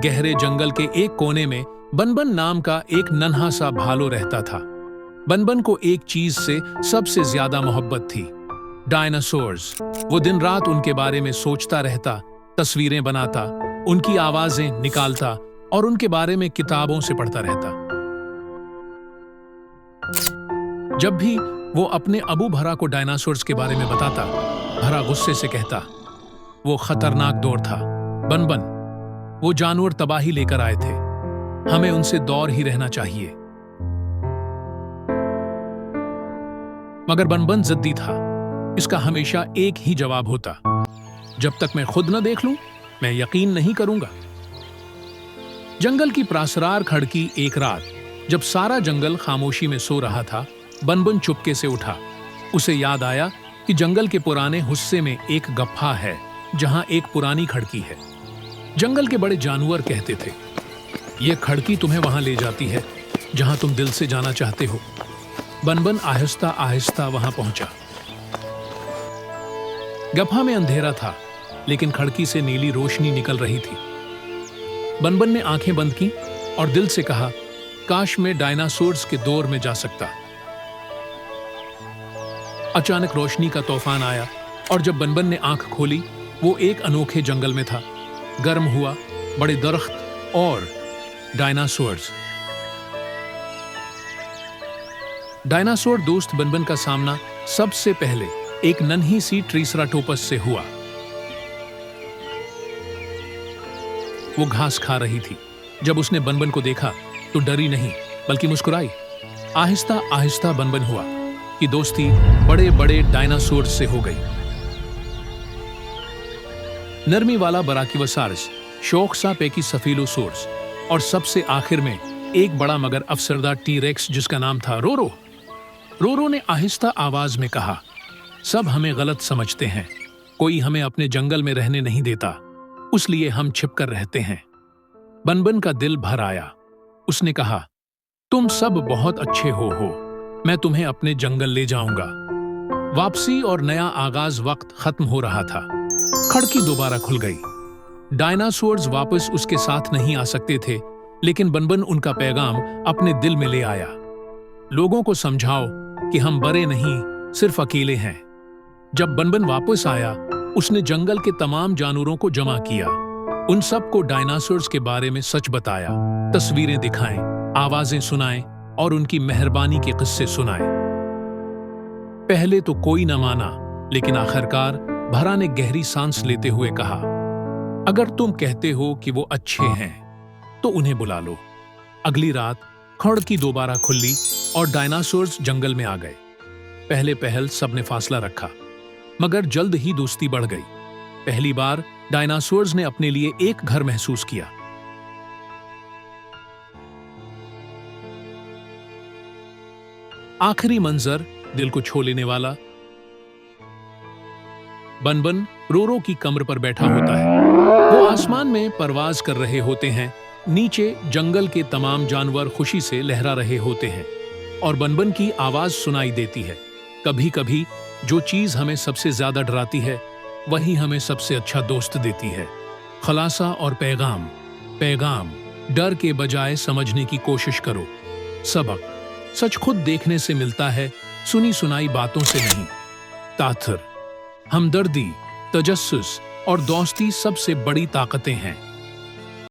गहरे जंगल के एक कोने में बनबन नाम का एक नन्हा सा भालू रहता था। बनबन को एक चीज से सबसे ज्यादा मोहब्बत थी, डायनासोर्स। वो दिन रात उनके बारे में सोचता रहता, तस्वीरें बनाता, उनकी आवाजें निकालता और उनके बारे में किताबों से पढ़ता रहता। जब भी वो अपने अबू भरा को डायनासोर्स के बारे में बताता, भरा गुस्से से कहता, वो खतरनाक दौर था बनबन, वो जानवर तबाही लेकर आए थे, हमें उनसे दूर ही रहना चाहिए। मगर बनबन जिद्दी था। इसका हमेशा एक ही जवाब होता, जब तक मैं खुद न देख लूं, मैं यकीन नहीं करूंगा। जंगल की प्रासरार खड़की एक रात, जब सारा जंगल खामोशी में सो रहा था, बनबन चुपके से उठा। उसे याद आया कि जंगल के पुराने हिस्से में एक गप्फा है जहां एक पुरानी खड़की है। जंगल के बड़े जानवर कहते थे, यह खड़की तुम्हें वहां ले जाती है जहां तुम दिल से जाना चाहते हो। बनबन आहिस्ता आहिस्ता वहां पहुंचा। गप्फा में अंधेरा था, लेकिन खड़की से नीली रोशनी निकल रही थी। बनबन ने आंखें बंद की और दिल से कहा, काश मैं डायनासोर्स के दौर में जा सकता। अचानक रोशनी का तूफान आया और जब बनबन ने आंख खोली, वो एक अनोखे जंगल में था। गर्म हुआ, बड़े दरख्त और डायनासोर्स। डायनासोर दोस्त बनबन का सामना सबसे पहले एक नन्ही सी ट्रिसराटोपस से हुआ। वो घास खा रही थी। जब उसने बनबन को देखा तो डरी नहीं बल्कि मुस्कुराई। आहिस्ता आहिस्ता बनबन हुआ कि दोस्ती बड़े बड़े डायनासोर से हो गई। नरमी वाला बराकियोसारस, शौक सा पैकी सफीलोसोर्स और सबसे आखिर में एक बड़ा मगर अफसरदा टी-रेक्स जिसका नाम था रोरो। रोरो ने आहिस्ता आवाज में कहा, सब हमें गलत समझते हैं, कोई हमें अपने जंगल में रहने नहीं देता, उसलिए हम छिपकर रहते हैं। बनबन का दिल भर आया। उसने कहा, तुम सब बहुत अच्छे हो, मैं तुम्हें अपने जंगल ले जाऊंगा। वापसी और नया आगाज वक्त खत्म हो रहा था। खड़की दोबारा खुल गई। डायनासोर्स वापस उसके साथ नहीं आ सकते थे, लेकिन बनबन उनका पैगाम अपने दिल में ले आया। लोगों को समझाओ कि हम बड़े नहीं, सिर्फ अकेले हैं। जब बनबन वापस आया, उसने जंगल के तमाम जानवरों को जमा किया। उन सबको डायनासोर्स के बारे में सच बताया, तस्वीरें दिखाएं, आवाजें सुनाएं और उनकी मेहरबानी के किस्से सुनाए। पहले तो कोई न माना, लेकिन आखिरकार भरा ने गहरी सांस लेते हुए कहा, अगर तुम कहते हो कि वो अच्छे हैं तो उन्हें बुला लो। अगली रात खड़की दोबारा खुली और डायनासोर्स जंगल में आ गए। पहले पहल सबने फासला रखा, मगर जल्द ही दोस्ती बढ़ गई। पहली बार डायनासोर्स ने अपने लिए एक घर महसूस किया। आखिरी मंजर दिल को छू लेने वाला। बनबन रोरो की कमर पर बैठा होता है। वो आसमान में परवाज कर रहे होते हैं। नीचे जंगल के तमाम जानवर खुशी से लहरा रहे होते हैं और बनबन की आवाज सुनाई देती है। कभी कभी जो चीज हमें सबसे ज्यादा डराती है, वही हमें सबसे अच्छा दोस्त देती है। खलासा और पैगाम। पैगाम, डर के बजाय समझने की कोशिश करो। सबक, सच खुद देखने से मिलता है, सुनी सुनाई बातों से नहीं। ताथर, हमदर्दी, तजस्सुस और दोस्ती सबसे बड़ी ताकतें हैं।